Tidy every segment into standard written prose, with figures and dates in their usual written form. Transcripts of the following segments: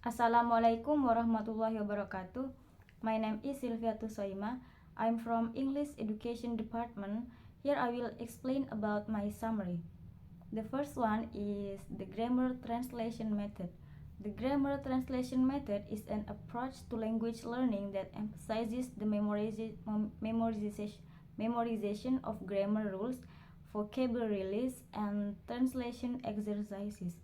Assalamualaikum warahmatullahi wabarakatuh. My name is Silviatus Shoimah. I'm from English Education Department. Here I will explain about my summary. The first one is the grammar translation method. The grammar translation method is an approach to language learning that emphasizes the memorization of grammar rules, vocabulary lists, and translation exercises.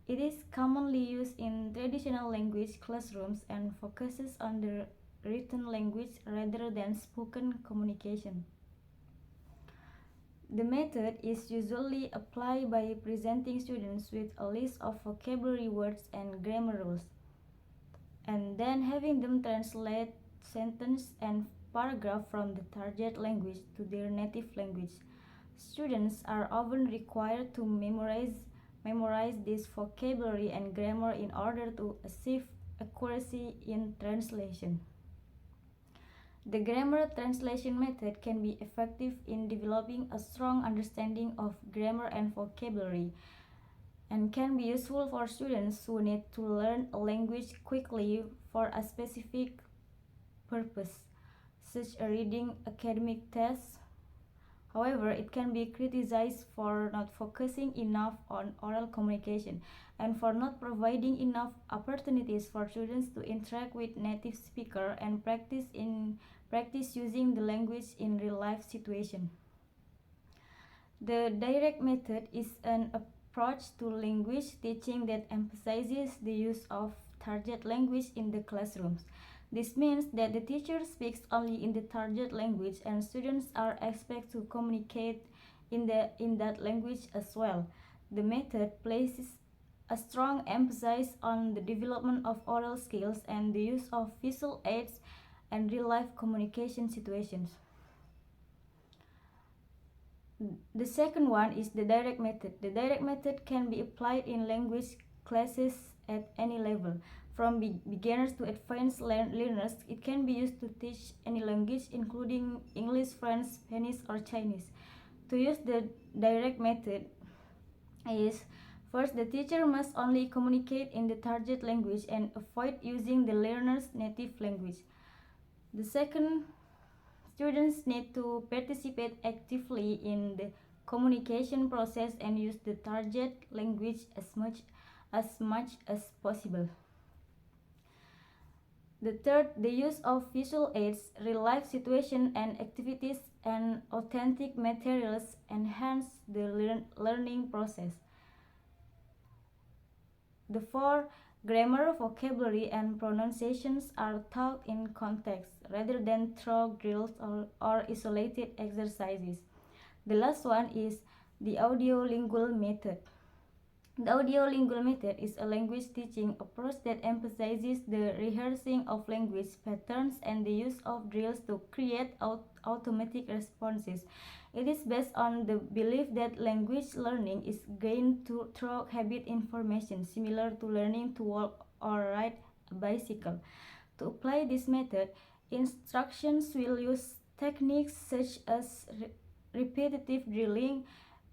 It is commonly used in traditional language classrooms and focuses on the written language rather than spoken communication. The method is usually applied by presenting students with a list of vocabulary words and grammar rules, and then having them translate sentence and paragraph from the target language to their native language. Students are often required to memorize this vocabulary and grammar in order to achieve accuracy in translation. The grammar translation method can be effective in developing a strong understanding of grammar and vocabulary, and can be useful for students who need to learn a language quickly for a specific purpose, such as reading academic tests. However, it can be criticized for not focusing enough on oral communication and for not providing enough opportunities for students to interact with native speakers and practice using the language in real-life situations. The direct method is an approach to language teaching that emphasizes the use of target language in the classrooms. This means that the teacher speaks only in the target language and students are expected to communicate in that language as well. The method places a strong emphasis on the development of oral skills and the use of visual aids and real-life communication situations. The second one is the direct method. The direct method can be applied in language classes at any level. From beginners to advanced learners, it can be used to teach any language, including English, French, Spanish, or Chinese. To use the direct method is, first, the teacher must only communicate in the target language and avoid using the learner's native language. The second, students need to participate actively in the communication process and use the target language as much as possible. The third, the use of visual aids, real-life situations and activities, and authentic materials enhance the learning process. The fourth, grammar, vocabulary, and pronunciations are taught in context rather than through drills or isolated exercises. The last one is the audiolingual method. The audiolingual method is a language teaching approach that emphasizes the rehearsing of language patterns and the use of drills to create automatic responses. It is based on the belief that language learning is gained through habit information, similar to learning to walk or ride a bicycle. To apply this method, instructions will use techniques such as repetitive drilling,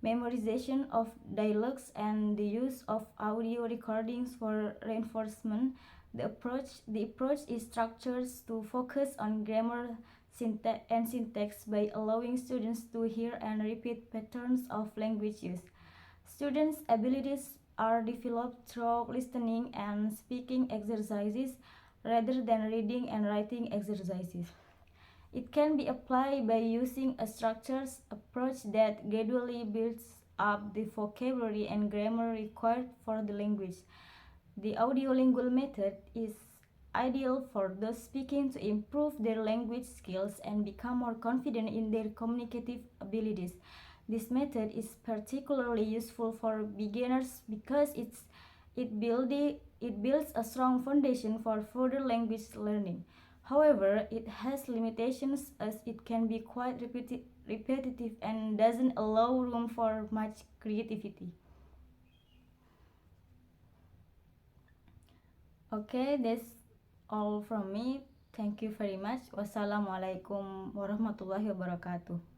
memorization of dialogues, and the use of audio recordings for reinforcement. The approach is structured to focus on grammar and syntax by allowing students to hear and repeat patterns of language use. Students' abilities are developed through listening and speaking exercises rather than reading and writing exercises. It can be applied by using a structured approach that gradually builds up the vocabulary and grammar required for the language. The audiolingual method is ideal for those speaking to improve their language skills and become more confident in their communicative abilities. This method is particularly useful for beginners because it builds a strong foundation for further language learning. However, it has limitations as it can be quite repetitive and doesn't allow room for much creativity. Okay, that's all from me. Thank you very much. Wassalamualaikum warahmatullahi wabarakatuh.